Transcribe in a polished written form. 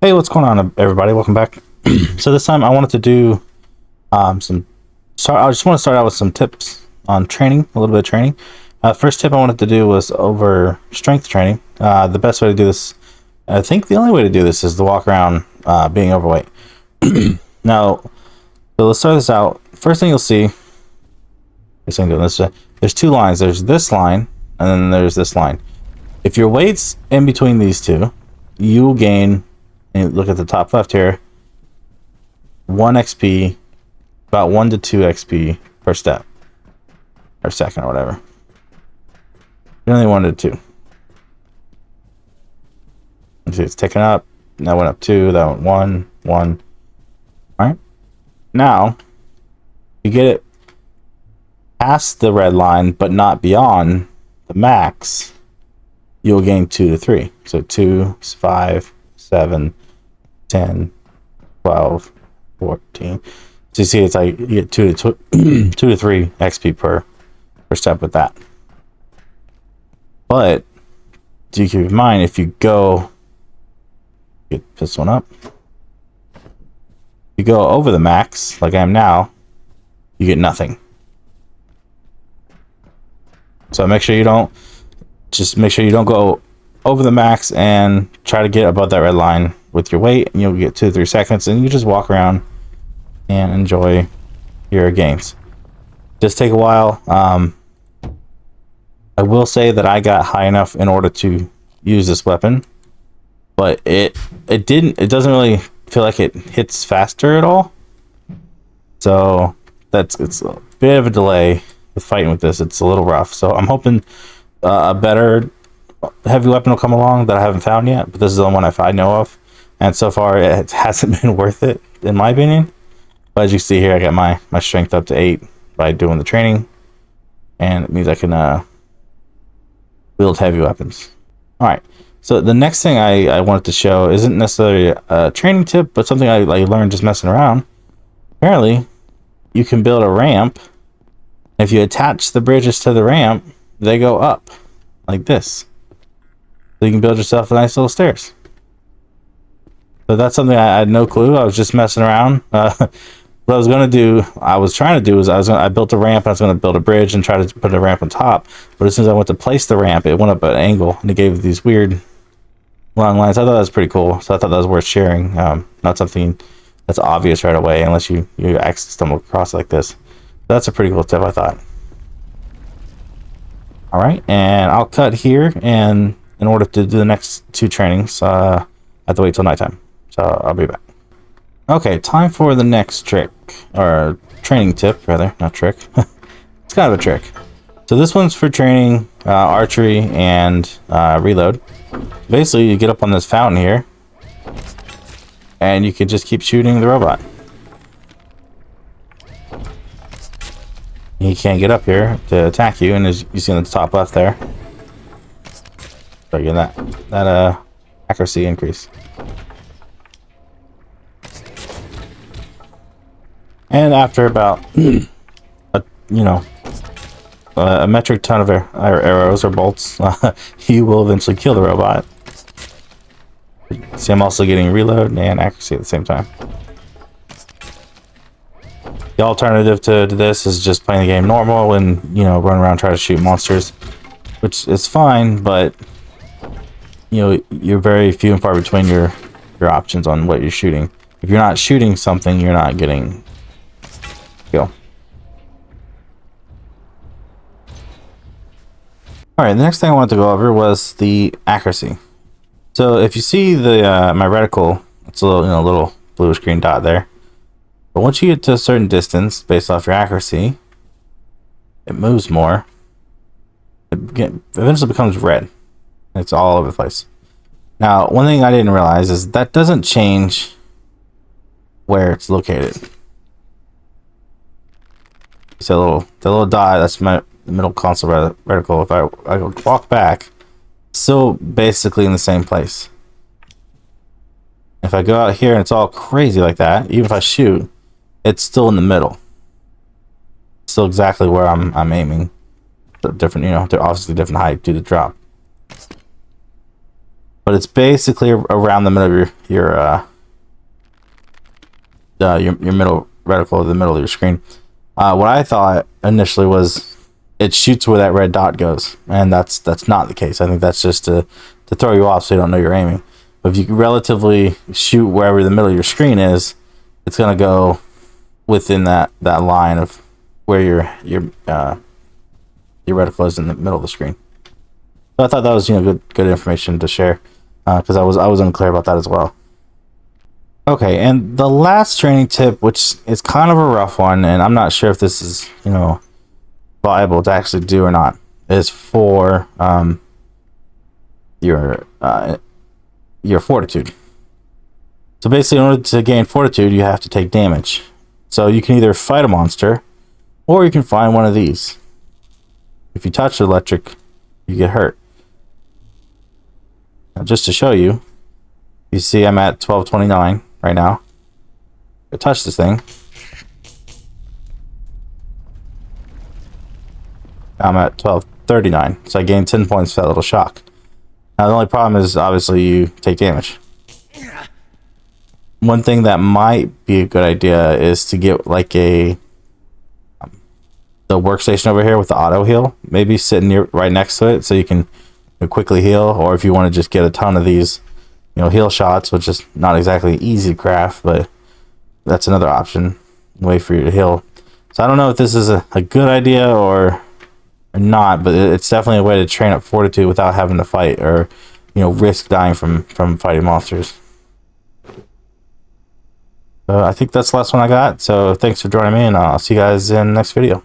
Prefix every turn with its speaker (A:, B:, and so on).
A: Hey, what's going on, everybody? Welcome back. So this time I wanted to do some. I just want to start out with some tips on training, a little bit of training. First tip I wanted to do was over strength training. The best way to do this, I think, the only way to do this is to walk around being overweight. Now, so let's start this out. First thing you'll see, there's two lines. There's this line, and then there's this line. If your weight's in between these two, you will gain. And look at the top left here, 1 XP, about 1 to 2 XP per step, or second, or whatever. Generally 1 to 2. You see it's ticking up. That went up 2, that went 1, 1. Alright. Now, you get it past the red line, but not beyond the max, you'll gain 2 to 3. So 2, 5, 7, 10, 12, 14. So you see it's like you get 2 to 2 to 3 XP per step with that. But do you keep in mind, if you go, get this one up, you go over the max like I am now, you get nothing. So make sure you don't go over the max and try to get above that red line with your weight, and you'll get 2 to 3 seconds, and you just walk around and enjoy your gains. Just take a while. I will say that I got high enough in order to use this weapon, but it doesn't really feel like it hits faster at all. So it's a bit of a delay with fighting with this. It's a little rough. So I'm hoping a better heavy weapon will come along that I haven't found yet, but this is the one I know of, and so far it hasn't been worth it in my opinion. But as you see here, I got my strength up to 8 by doing the training, and it means I can wield heavy weapons. All right, so the next thing I wanted to show isn't necessarily a training tip, but something I learned just messing around. Apparently you can build a ramp. If you attach the bridges to the ramp, they go up like this. So you can build yourself a nice little stairs. So that's something I had no clue. I was just messing around. What I was trying to do is I built a ramp. I was going to build a bridge and try to put a ramp on top. But as soon as I went to place the ramp, it went up at an angle, and it gave these weird long lines. I thought that was pretty cool. So I thought that was worth sharing. Not something that's obvious right away unless you actually stumble across it like this. But that's a pretty cool tip, I thought. All right, and I'll cut here, and in order to do the next 2 trainings, I have to wait till nighttime. So I'll be back. Okay, time for the next trick, or training tip, rather, not trick. It's kind of a trick. So this one's for training archery and reload. Basically, you get up on this fountain here, and you can just keep shooting the robot. He can't get up here to attack you, and as you see on the top left there, so you get that accuracy increase. And after about a metric ton of arrows or bolts, you will eventually kill the robot. See, I'm also getting reload and accuracy at the same time. The alternative to this is just playing the game normal and run around trying to shoot monsters, which is fine, but you're very few and far between your options on what you're shooting. If you're not shooting something, you're not getting kill. Alright, the next thing I wanted to go over was the accuracy. So if you see the my reticle, it's a little bluish green dot there. But once you get to a certain distance, based off your accuracy, it moves more. It eventually becomes red. It's all over the place. Now, one thing I didn't realize is that doesn't change where it's located. So the little dot, that's my middle console reticle. If I walk back, still basically in the same place. If I go out here and it's all crazy like that, even if I shoot, it's still in the middle. Still exactly where I'm aiming. But different, they're obviously different height due to drop. but it's basically around the middle of your middle reticle, the middle of your screen. What I thought initially was it shoots where that red dot goes, and that's not the case. I think that's just to throw you off so you don't know you're aiming. But if you relatively shoot wherever the middle of your screen is, it's gonna go within that line of where your reticle is in the middle of the screen. So I thought that was good information to share, because I was unclear about that as well. Okay, and the last training tip, which is kind of a rough one, and I'm not sure if this is viable to actually do or not, is for your fortitude. So basically, in order to gain fortitude, you have to take damage. So you can either fight a monster, or you can find one of these. If you touch electric, you get hurt. Now, just to show you, you see I'm at 1229 right now. I touch this thing. Now I'm at 1239, so I gained 10 points for that little shock. Now the only problem is obviously you take damage. One thing that might be a good idea is to get like the workstation over here with the auto heal, maybe sitting right next to it so you can quickly heal, or if you want to just get a ton of these heal shots, which is not exactly easy to craft, but that's another option, way for you to heal. So I don't know if this is a good idea or not, but it's definitely a way to train up fortitude without having to fight or risk dying from fighting monsters. I think that's the last one I got, so thanks for joining me, and I'll see you guys in the next video.